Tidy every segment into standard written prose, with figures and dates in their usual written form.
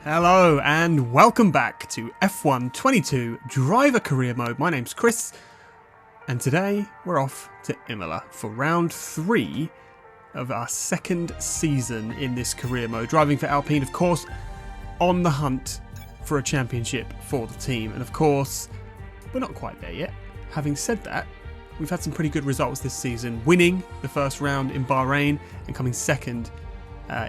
Hello and welcome back to F1 22 Driver Career Mode. My name's Chris and today we're off to Imola for round 3 of our second season in this career mode. Driving for Alpine, of course, on the hunt for a championship for the team. And of course, we're not quite there yet. Having said that, we've had some pretty good results this season, winning the first round in Bahrain and coming second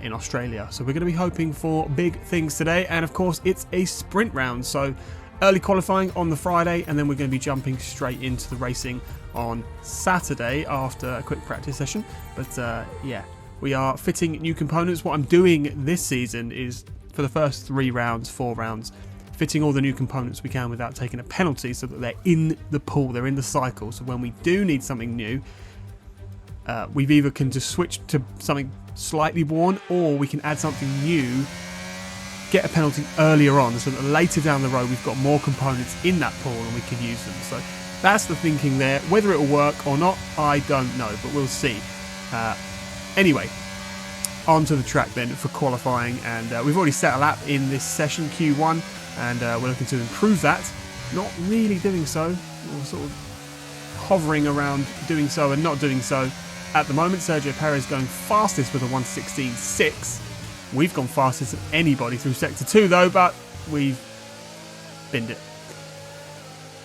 in Australia. So we're going to be hoping for big things today, and of course it's a sprint round, so early qualifying on the Friday, and then we're going to be jumping straight into the racing on Saturday after a quick practice session. But yeah, we are fitting new components. What I'm doing this season is, for the first 4 rounds, fitting all the new components we can without taking a penalty, so that they're in the pool, they're in the cycle, so when we do need something new, we've either can just switch to something slightly worn, or we can add something new, get a penalty earlier on, so that later down the road we've got more components in that pool and we can use them. So that's the thinking there. Whether it will work or not, I don't know, but we'll see. Anyway, onto the track then for qualifying, and we've already set a lap in this session, Q1, and we're looking to improve that. Not really doing so, we're sort of hovering around doing so and not doing so. At the moment, Sergio Perez going fastest with a 1:16.6. We've gone fastest of anybody through Sector 2 though, but we've binned it.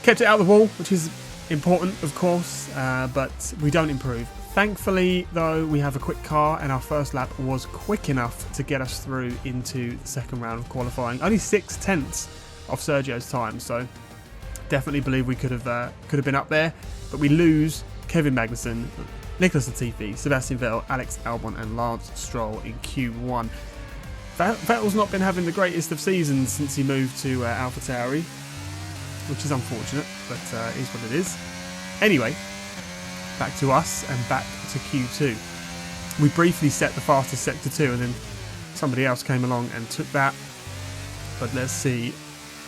Kept it out of the wall, which is important, of course, but we don't improve. Thankfully, though, we have a quick car, and our first lap was quick enough to get us through into the second round of qualifying. Only 6/10 of Sergio's time, so definitely believe we could have been up there, but we lose Kevin Magnussen, Nicolas Latifi, Sebastian Vettel, Alex Albon and Lance Stroll in Q1. Vettel's not been having the greatest of seasons since he moved to AlphaTauri, which is unfortunate, but is what it is. Anyway, back to us and back to Q2. We briefly set the fastest Sector 2 and then somebody else came along and took that. But let's see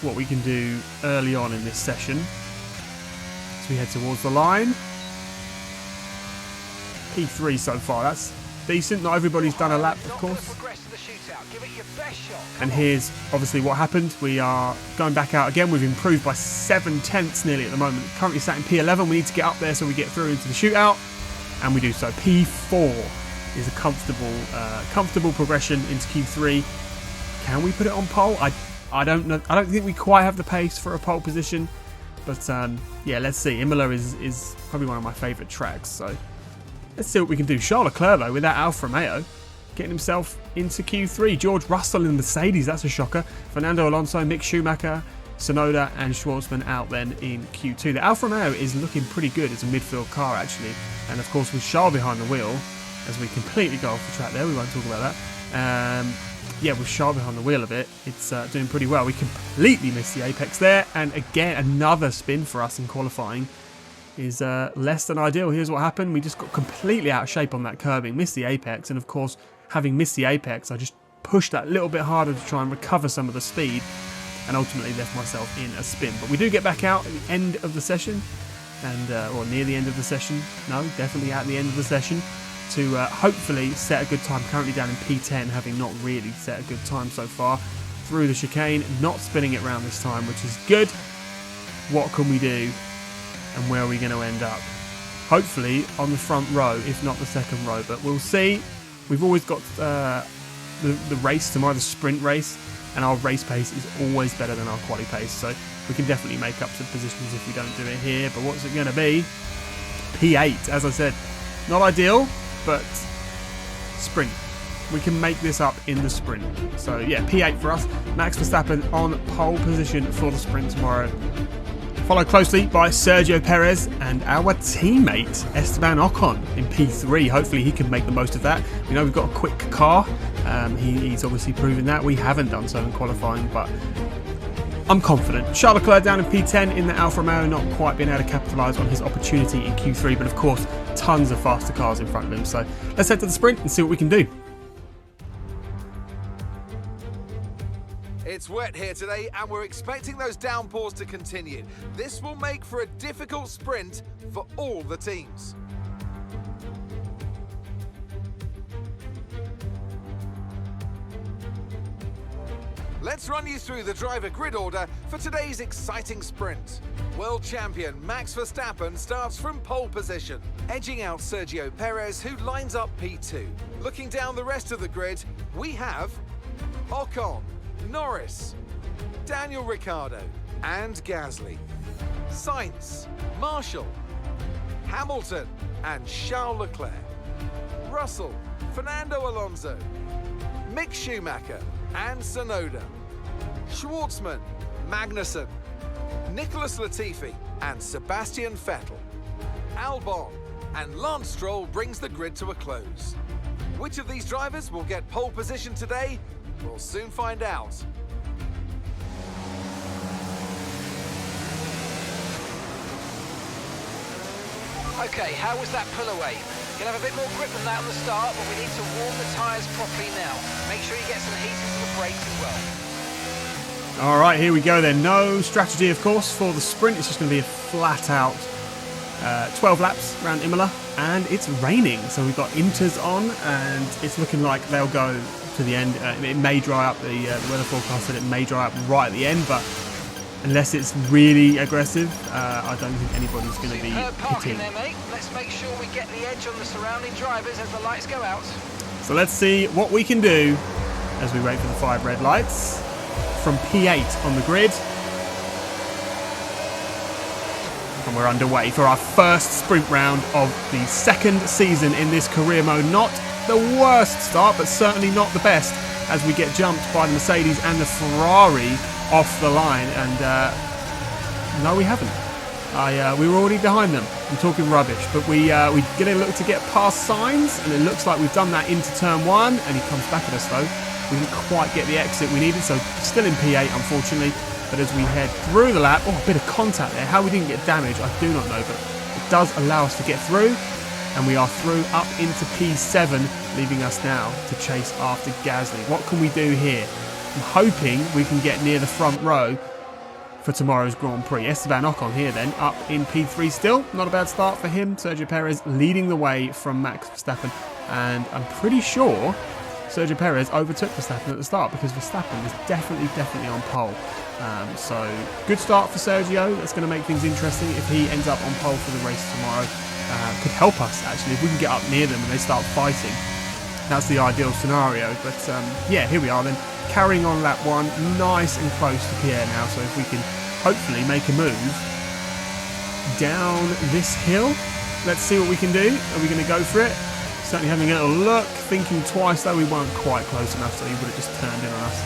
what we can do early on in this session as we head towards the line. P3 so far, that's decent. Not everybody's done a lap, of course. And here's obviously what happened. We are going back out again. We've improved by 7/10 nearly at the moment. Currently sat in P11. We need to get up there so we get through into the shootout, and we do so. P4 is a comfortable progression into Q3. Can we put it on pole? I don't know. I don't think we quite have the pace for a pole position, but yeah, let's see. Imola is probably one of my favourite tracks, so let's see what we can do. Charles Leclerc, though, with that Alfa Romeo, getting himself into Q3. George Russell in Mercedes, that's a shocker. Fernando Alonso, Mick Schumacher, Tsunoda and Schwartzman out then in Q2. The Alfa Romeo is looking pretty good as a midfield car, actually. And, of course, with Charles behind the wheel, as we completely go off the track there, we won't talk about that. Yeah, with Charles behind the wheel of it, it's doing pretty well. We completely missed the apex there. And, again, another spin for us in qualifying is less than ideal. Here's what happened. We just got completely out of shape on that curbing, missed the apex, and of course, having missed the apex, I just pushed that little bit harder to try and recover some of the speed, and ultimately left myself in a spin. But we do get back out at the end of the session, and or near the end of the session. No, definitely at the end of the session, to hopefully set a good time. Currently down in P10, having not really set a good time so far through the chicane, not spinning it round this time, which is good. What can we do? And where are we going to end up? Hopefully on the front row, if not the second row, but we'll see. We've always got the race tomorrow, the sprint race, and our race pace is always better than our quali pace, so we can definitely make up some positions if we don't do it here. But what's it going to be? P8, as I said, not ideal, but sprint. We can make this up in the sprint. So yeah, P8 for us. Max Verstappen on pole position for the sprint tomorrow, followed closely by Sergio Perez and our teammate Esteban Ocon in P3. Hopefully he can make the most of that. We know we've got a quick car. He's obviously proven that. We haven't done so in qualifying, but I'm confident. Charles Leclerc down in P10 in the Alfa Romeo, not quite being able to capitalise on his opportunity in Q3, but of course tons of faster cars in front of him. So let's head to the sprint and see what we can do. It's wet here today and we're expecting those downpours to continue. This will make for a difficult sprint for all the teams. Let's run you through the driver grid order for today's exciting sprint. World champion Max Verstappen starts from pole position, edging out Sergio Perez, who lines up P2. Looking down the rest of the grid, we have Ocon, Norris, Daniel Ricciardo and Gasly, Sainz, Marshall, Hamilton and Charles Leclerc, Russell, Fernando Alonso, Mick Schumacher and Tsunoda, Schwartzman, Magnussen, Nicholas Latifi and Sebastian Vettel, Albon and Lance Stroll brings the grid to a close. Which of these drivers will get pole position today? We'll soon find out. Okay, how was that pull away? You'll have a bit more grip than that on the start, but we need to warm the tyres properly now. Make sure you get some heat into the brakes as well. All right, here we go then. No strategy, of course, for the sprint. It's just going to be a flat out 12 laps around Imola, and it's raining. So we've got Inters on, and it's looking like they'll go to the end. It may dry up. The weather forecast said it may dry up right at the end, but unless it's really aggressive, I don't think anybody's going to be parking hitting. there, mate. Let's make sure we get the edge on the surrounding drivers as the lights go out. So let's see what we can do as we wait for the 5 red lights from P8 on the grid. And we're underway for our first sprint round of the second season in this career mode. Not the worst start, but certainly not the best, as we get jumped by the Mercedes and the Ferrari off the line. And no, we haven't. We were already behind them. I'm talking rubbish, but we get a look to get past Sainz, and it looks like we've done that into turn 1, and he comes back at us though. We didn't quite get the exit we needed, so still in P8 unfortunately. But as we head through the lap, a bit of contact there. How we didn't get damage, I do not know, but it does allow us to get through, and we are through up into P7, leaving us now to chase after Gasly. What can we do here? I'm hoping we can get near the front row for tomorrow's Grand Prix. Esteban Ocon here then, up in P3 still. Not a bad start for him. Sergio Perez leading the way from Max Verstappen, and I'm pretty sure Sergio Perez overtook Verstappen at the start, because Verstappen is definitely on pole. So good start for Sergio. That's going to make things interesting if he ends up on pole for the race tomorrow. Could help us actually if we can get up near them and they start fighting. That's the ideal scenario. But yeah, here we are then, carrying on lap 1, nice and close to Pierre now. So if we can hopefully make a move down this hill, let's see what we can do. Are we going to go for it? Certainly having a little look, thinking twice though. We weren't quite close enough, so he would have just turned in on us,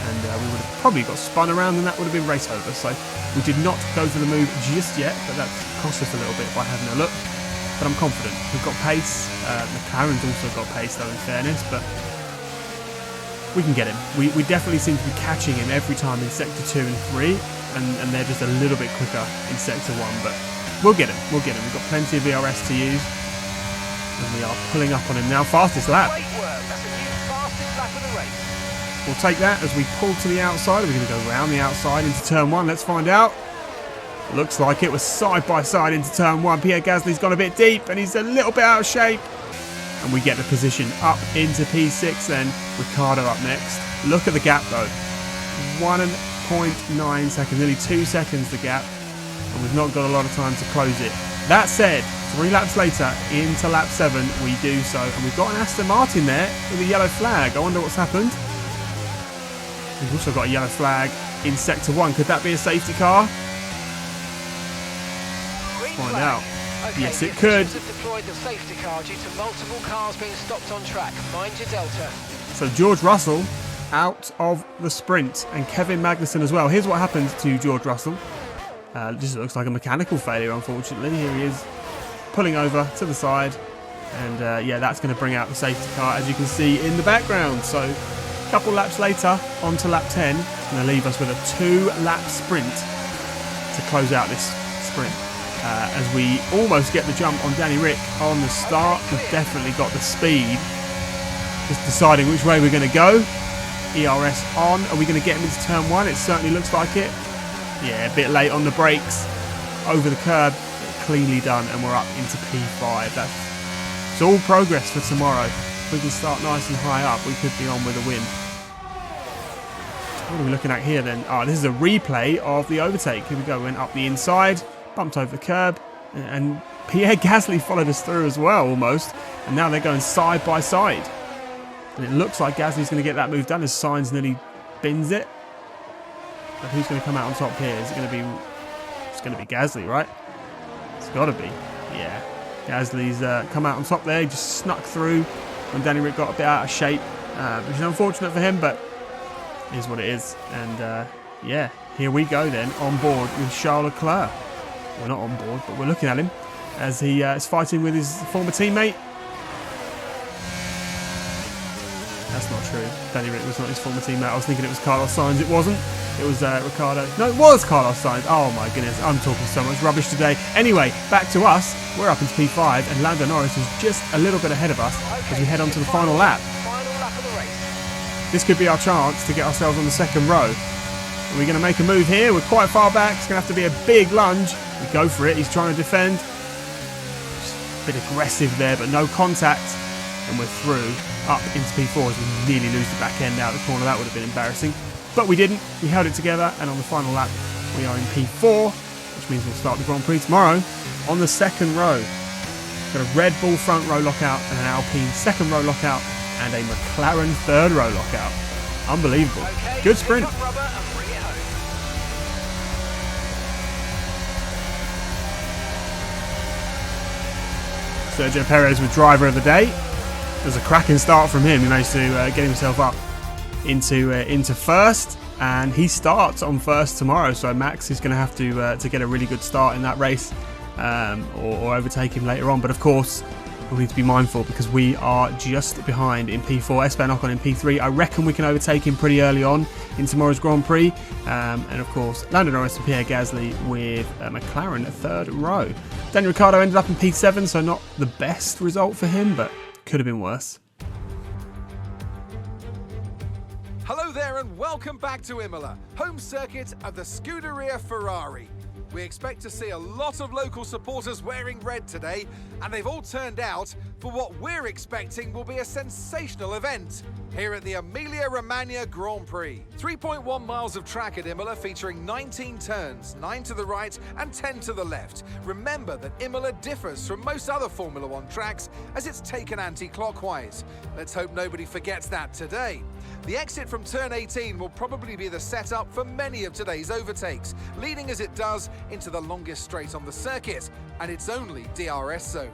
and we would have probably got spun around, and that would have been race over. So we did not go for the move just yet, but that cost us a little bit by having a look. But I'm confident. We've got pace. McLaren's also got pace though, in fairness, but we can get him. We definitely seem to be catching him every time in sector 2 and 3, and they're just a little bit quicker in sector 1, but we'll get him. We've got plenty of VRS to use. And we are pulling up on him now. Fastest lap. Great work. That's a new fastest lap of the race. We'll take that as we pull to the outside. We're going to go around the outside into turn 1. Let's find out. Looks like it was side by side into turn 1. Pierre Gasly's gone a bit deep and he's a little bit out of shape. And we get the position up into P6 then. Ricciardo up next. Look at the gap though. 1.9 seconds, nearly 2 seconds the gap. And we've not got a lot of time to close it. That said, 3 laps later, into lap 7, we do so. And we've got an Aston Martin there with a yellow flag. I wonder what's happened. We've also got a yellow flag in sector 1. Could that be a safety car? Green Find flag. out. Okay, Yes, it the could. officials have deployed the safety car due to multiple cars being stopped on track. Mind your delta. So George Russell out of the sprint, and Kevin Magnussen as well. Here's what happened to George Russell. Just looks like a mechanical failure, unfortunately. Here he is, pulling over to the side, and yeah, that's going to bring out the safety car, as you can see in the background. So a couple laps later, on to lap 10, it's going to leave us with a 2-lap sprint to close out this sprint. As we almost get the jump on Danny Rick on the start. We've definitely got the speed. Just deciding which way we're going to go. ERS on. Are we going to get him into turn 1? It certainly looks like it. Yeah, a bit late on the brakes. Over the curb. Cleanly done, and we're up into P5. It's all progress for tomorrow. If we can start nice and high up, we could be on with a win. What are we looking at here then? Oh, this is a replay of the overtake. Here we go. Went up the inside, bumped over the curb, and Pierre Gasly followed us through as well, almost. And now they're going side by side. And it looks like Gasly's going to get that move done as Sainz nearly bins it. But who's going to come out on top here? Is it going to be... It's going to be Gasly, right? It's got to be. Yeah. Gasly's come out on top there. He just snuck through when Danny Ric got a bit out of shape. Which is unfortunate for him, but it is what it is. And yeah, here we go then, on board with Charles Leclerc. We're not on board, but we're looking at him as he is fighting with his former teammate. That's not true. Danny Ric was not his former teammate. I was thinking it was Carlos Sainz. It wasn't. It was Ricciardo. No, it was Carlos Sainz. Oh my goodness, I'm talking so much rubbish today. Anyway, back to us. We're up into P5, and Lando Norris is just a little bit ahead of us as we head on to the final lap. This could be our chance to get ourselves on the second row. Are we going to make a move here? We're quite far back. It's going to have to be a big lunge. We go for it. He's trying to defend. Just a bit aggressive there, but no contact. And we're through up into P4 as we nearly lose the back end out of the corner. That would have been embarrassing. But we didn't. We held it together. And on the final lap, we are in P4, which means we'll start the Grand Prix tomorrow on the second row. Got a Red Bull front row lockout and an Alpine second row lockout and a McLaren third row lockout. Unbelievable. Okay, good sprint. Sergio Perez with driver of the day. It was a cracking start from him. He managed to get himself up into first, and he starts on first tomorrow. So Max is going to have to get a really good start in that race, or overtake him later on. But of course, we'll need to be mindful because we are just behind in P4. Esteban Ocon in P3. I reckon we can overtake him pretty early on in tomorrow's Grand Prix. And of course, Lando Norris and Pierre Gasly with McLaren third row. Daniel Ricciardo ended up in P7, so not the best result for him, but could have been worse. Hello there and welcome back to Imola, home circuit of the Scuderia Ferrari. We expect to see a lot of local supporters wearing red today, and they've all turned out for what we're expecting will be a sensational event here at the Emilia-Romagna Grand Prix. 3.1 miles of track at Imola featuring 19 turns, 9 to the right and 10 to the left. Remember that Imola differs from most other Formula One tracks as it's taken anti-clockwise. Let's hope nobody forgets that today. The exit from turn 18 will probably be the setup for many of today's overtakes, leading as it does into the longest straight on the circuit, and it's only DRS zone.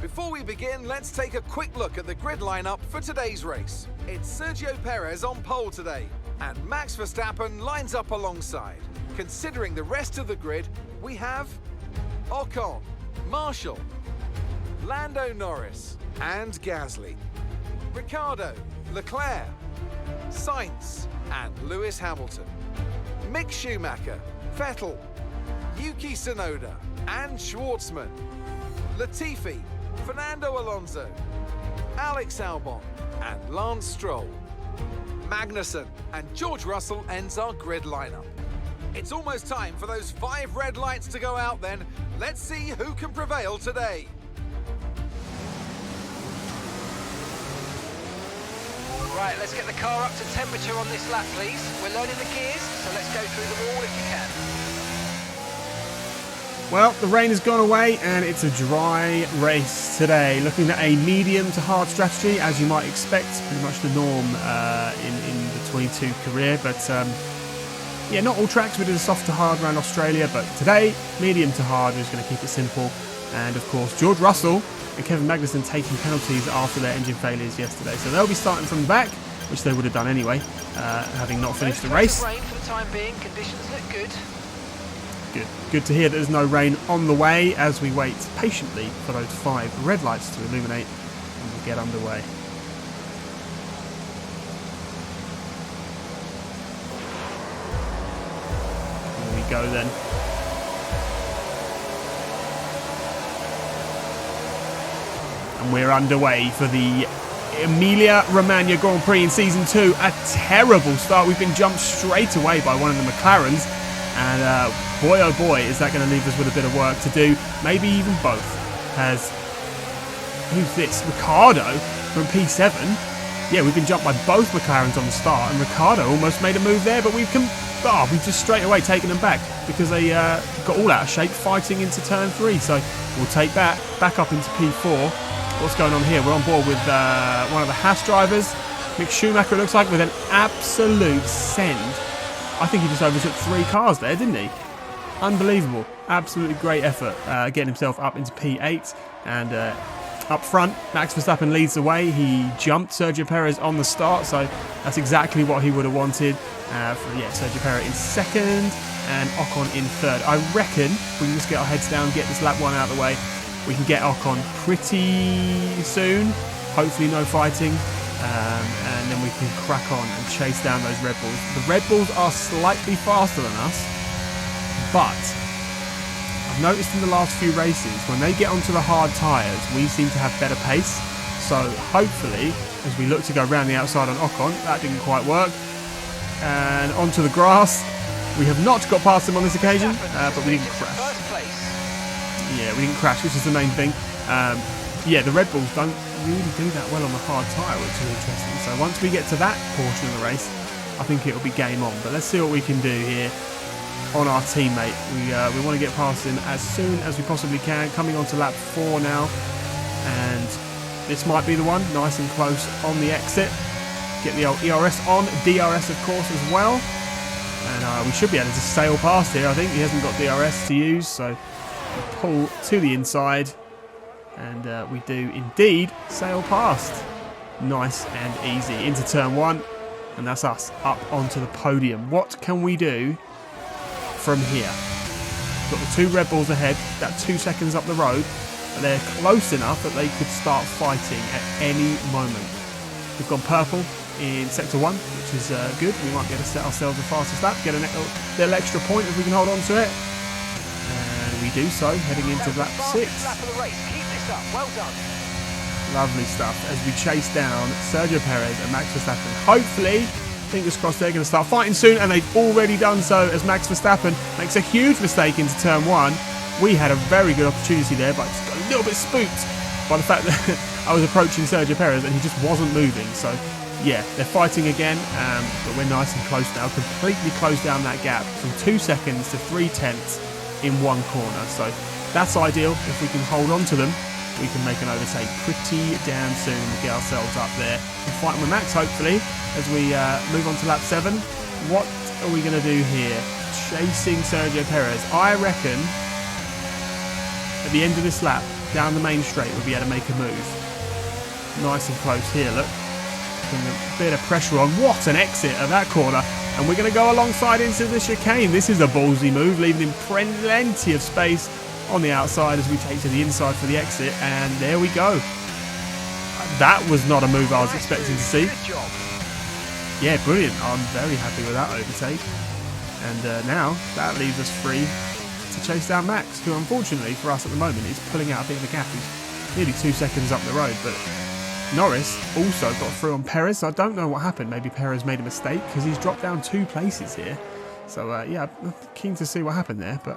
Before we begin, let's take a quick look at the grid lineup for today's race. It's Sergio Perez on pole today, and Max Verstappen lines up alongside. Considering the rest of the grid, we have Ocon, Marshall, Lando Norris, and Gasly, Ricciardo, Leclerc, Sainz, and Lewis Hamilton, Mick Schumacher, Vettel, Yuki Tsunoda, and Schwartzman, Latifi, Fernando Alonso, Alex Albon, and Lance Stroll. Magnussen and George Russell ends our grid lineup. It's almost time for those 5 red lights to go out then. Let's see who can prevail today. Right, let's get the car up to temperature on this lap, please. We're learning the gears, so let's go through them all if you can. Well, the rain has gone away and it's a dry race today. Looking at a medium to hard strategy, as you might expect, pretty much the norm in the 22 career. But yeah, not all tracks. We did a soft to hard around Australia, but today, medium to hard, we're just going to keep it simple. And of course, George Russell and Kevin Magnussen taking penalties after their engine failures yesterday. So they'll be starting from the back, which they would have done anyway, having not finished the race. Rain for the time being. Conditions look good. Good to hear that there's no rain on the way as we wait patiently for those 5 red lights to illuminate and we'll get underway. Here we go then. And we're underway for the Emilia-Romagna Grand Prix in Season 2. A terrible start. We've been jumped straight away by one of the McLarens. And boy, oh boy, is that going to leave us with a bit of work to do. Maybe even both. Who's this? Ricciardo from P7. yeah, we've been jumped by both McLarens on the start, and Ricciardo almost made a move there, but we've just straight away taken them back because they got all out of shape fighting into turn 3. So we'll take that back up into P4. What's going on here? We're on board with one of the Haas drivers, Mick Schumacher, it looks like, with an absolute send. I think he just overtook 3 cars there, didn't he? Unbelievable. Absolutely great effort getting himself up into P8. And up front, Max Verstappen leads the way. He jumped Sergio Perez on the start, so that's exactly what he would have wanted. Sergio Perez in second and Ocon in third. I reckon we can just get our heads down, get this lap 1 out of the way. We can get Ocon pretty soon. Hopefully no fighting. And then we can crack on and chase down those Red Bulls. The Red Bulls are slightly faster than us, but I've noticed in the last few races, when they get onto the hard tyres, we seem to have better pace. So hopefully, as we look to go round the outside on Ocon, that didn't quite work. And onto the grass. We have not got past him on this occasion, but we didn't crash. Yeah, we didn't crash, which is the main thing. The Red Bulls don't really do that well on the hard tyre, which is interesting. So once we get to that portion of the race, I think it'll be game on. But let's see what we can do here on our teammate. We want to get past him as soon as we possibly can. Coming on to lap 4 now, and this might be the one. Nice and close on the exit. Get the old ERS on, DRS of course as well, and we should be able to sail past here. I think he hasn't got DRS to use, so we pull to the inside, and we do indeed sail past. Nice and easy into turn 1, and that's us up onto the podium. What can we do from here? Got the 2 Red Bulls ahead, that 2 seconds up the road, but they're close enough that they could start fighting at any moment. We've gone purple in sector 1, which is good. We might be able to set ourselves a fastest lap, get a little extra point if we can hold on to it. And we do so, heading into lap 6. Well done. Lovely stuff as we chase down Sergio Perez and Max Verstappen. Hopefully, fingers crossed, they're going to start fighting soon, and they've already done so as Max Verstappen makes a huge mistake into turn 1. We had a very good opportunity there, but I just got a little bit spooked by the fact that I was approaching Sergio Perez and he just wasn't moving. So yeah, they're fighting again, but we're nice and close now. Completely closed down that gap from 2 seconds to 3/10 in 1 corner. So that's ideal. If we can hold on to them, we can make an overtake pretty damn soon and get ourselves up there and fighting with Max, hopefully, as we move on to lap 7. What are we going to do here? Chasing Sergio Perez. I reckon at the end of this lap, down the main straight, we'll be able to make a move. Nice and close here, look. Putting a bit of pressure on. What an exit of that corner. And we're going to go alongside into the chicane. This is a ballsy move, leaving him plenty of space on the outside as we take to the inside for the exit. And there we go. That was not a move I was expecting to see. Yeah, brilliant. I'm very happy with that overtake. And now that leaves us free to chase down Max, who unfortunately for us at the moment is pulling out a bit of a gap. He's nearly 2 seconds up the road, but Norris also got through on Perez. So I don't know what happened. Maybe Perez made a mistake because he's dropped down 2 places here. So yeah, I'm keen to see what happened there. But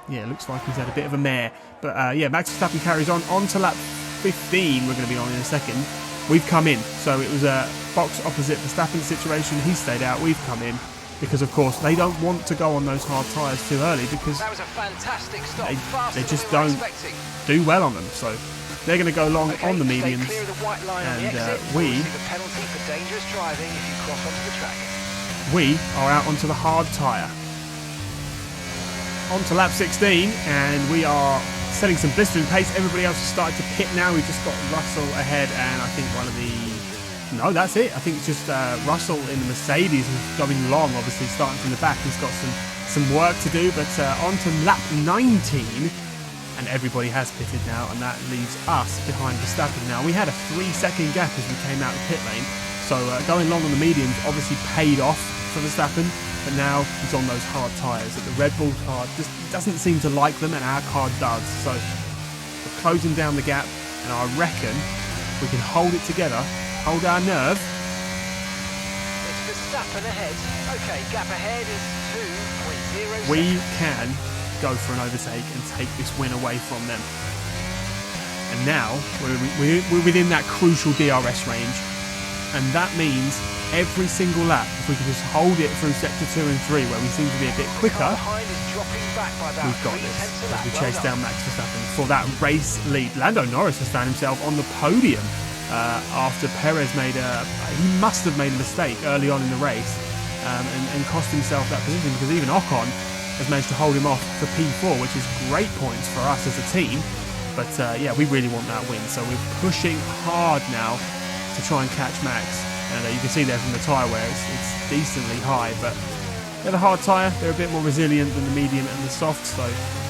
yeah, it looks like he's had a bit of a mare. But yeah, Max Verstappen carries on to lap 15. We're going to be on in a second. We've come in. So it was a box opposite Verstappen situation. He stayed out. We've come in. Because of course they don't want to go on those hard tyres too early because that was a fantastic stop. They just don't do well on them. So they're going to go long on the mediums, and we are out onto the hard tyre. On to lap 16, and we are setting some blistering pace. Everybody else has started to pit now. We've just got Russell ahead, and I think one of the... No, that's it. I think it's just Russell in the Mercedes who's going long, obviously starting from the back. He's got some work to do, but on to lap 19, and everybody has pitted now, and that leaves us behind Verstappen now. We had a 3-second gap as we came out of the pit lane, so going long on the mediums obviously paid off for Verstappen, but now he's on those hard tyres. That the Red Bull car just doesn't seem to like them, and our car does. So we're closing down the gap, and I reckon we can hold it together. Hold our nerve. It's Verstappen ahead. Okay, gap ahead is 2.0. We can go for an overtake and take this win away from them. And now we're within that crucial DRS range. and that means every single lap, if we can just hold it through sector 2 and 3, where we seem to be a bit quicker, we've got this as we chase down Max Verstappen for that race lead. Lando Norris has found himself on the podium after Perez he must have made a mistake early on in the race and cost himself that position, because even Ocon has managed to hold him off for P4, which is great points for us as a team. But yeah, we really want that win, so we're pushing hard now to try and catch Max. And you can see there from the tyre wear, it's decently high, but they're the hard tyre, they're a bit more resilient than the medium and the soft, so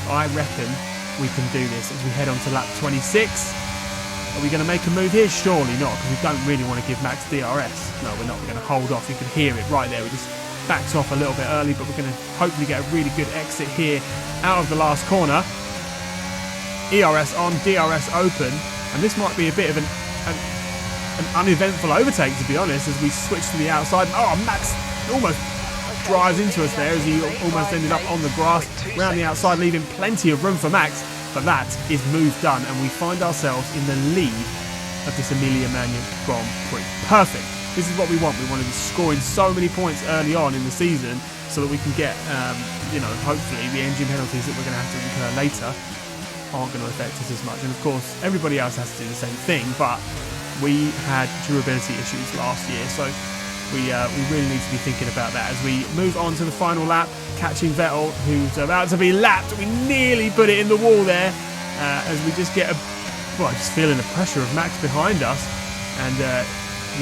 I reckon we can do this as we head on to lap 26. Are we going to make a move here? Surely not, because we don't really want to give Max DRS. No, we're not. We're going to hold off. You can hear it right there. We just backed off a little bit early, but we're going to hopefully get a really good exit here out of the last corner. ERS on, DRS open, and this might be a bit of an uneventful overtake, to be honest, as we switch to the outside. Oh, Max almost drives into us there as he almost ended up on the grass round the outside, leaving plenty of room for Max. But that is move done, and we find ourselves in the lead of this Emilia-Romagna Grand Prix. Perfect. This is what we want. We want to be scoring so many points early on in the season so that we can get, hopefully the engine penalties that we're going to have to incur later aren't going to affect us as much. And of course, everybody else has to do the same thing, but we had durability issues last year, so we really need to be thinking about that as we move on to the final lap, catching Vettel, who's about to be lapped. We nearly put it in the wall there as we just get just feeling the pressure of Max behind us, and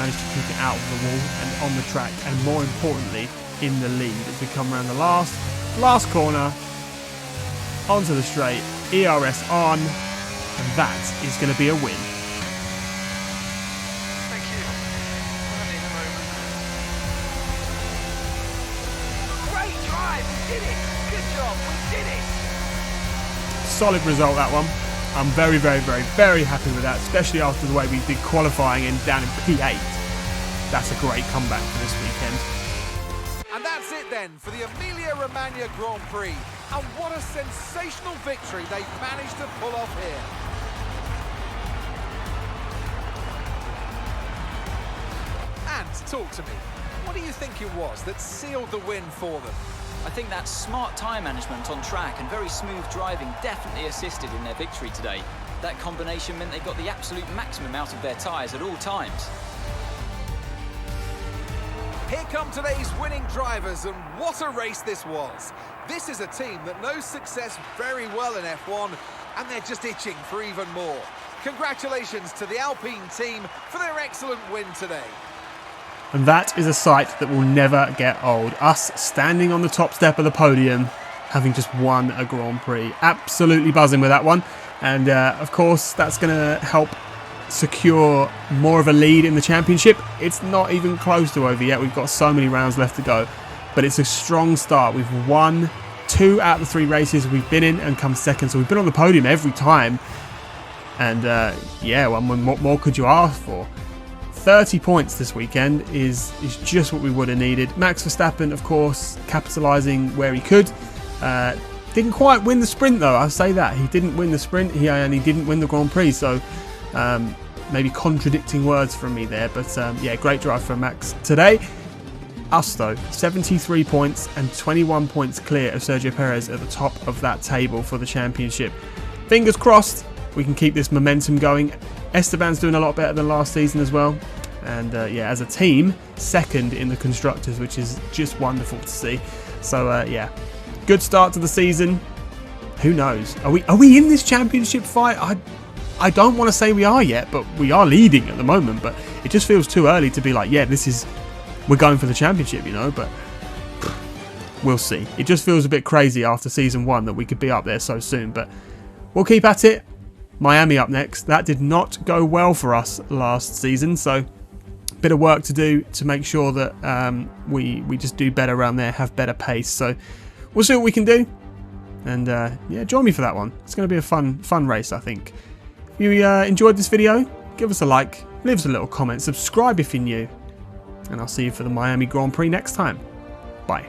managed to kick it out of the wall and on the track, and more importantly in the lead as we come around the last corner onto the straight. ERS on, and that is going to be a win. Thank you. Great drive, we did it. Good job, we did it. Solid result, that one. I'm very, very, very, very happy with that, especially after the way we did qualifying and down in P8. That's a great comeback for this weekend. And that's it then for the Emilia-Romagna Grand Prix. And what a sensational victory they've managed to pull off here. And talk to me, what do you think it was that sealed the win for them? I think that smart tyre management on track and very smooth driving definitely assisted in their victory today. That combination meant they got the absolute maximum out of their tyres at all times. Here come today's winning drivers, and what a race this was. This is a team that knows success very well in F1, and they're just itching for even more. Congratulations to the Alpine team for their excellent win today. And that is a sight that will never get old. Us standing on the top step of the podium, having just won a Grand Prix. Absolutely buzzing with that one. And of course, that's going to help secure more of a lead in the championship. It's not even close to over yet. We've got so many rounds left to go. But it's a strong start. We've won 2 out of the 3 races we've been in and come second. So we've been on the podium every time. And yeah, what more could you ask for? 30 points this weekend is just what we would have needed. Max Verstappen, of course, capitalising where he could. Didn't quite win the sprint, though. I'll say that. He didn't win the sprint, and he didn't win the Grand Prix. So maybe contradicting words from me there. But yeah, great drive for Max today. Us, though, 73 points and 21 points clear of Sergio Perez at the top of that table for the championship. Fingers crossed we can keep this momentum going. Esteban's doing a lot better than last season as well. And yeah, as a team, second in the Constructors, which is just wonderful to see. So yeah, good start to the season. Who knows? Are we in this championship fight? I don't want to say we are yet, but we are leading at the moment. But it just feels too early to be like, yeah, we're going for the championship, you know. But we'll see. It just feels a bit crazy after season 1 that we could be up there so soon. But we'll keep at it. Miami up next. That did not go well for us last season, so a bit of work to do to make sure that we just do better around there, have better pace. So we'll see what we can do, and yeah, join me for that one. It's going to be a fun race, I think. If you enjoyed this video, give us a like, leave us a little comment, subscribe if you're new, and I'll see you for the Miami Grand Prix next time. Bye.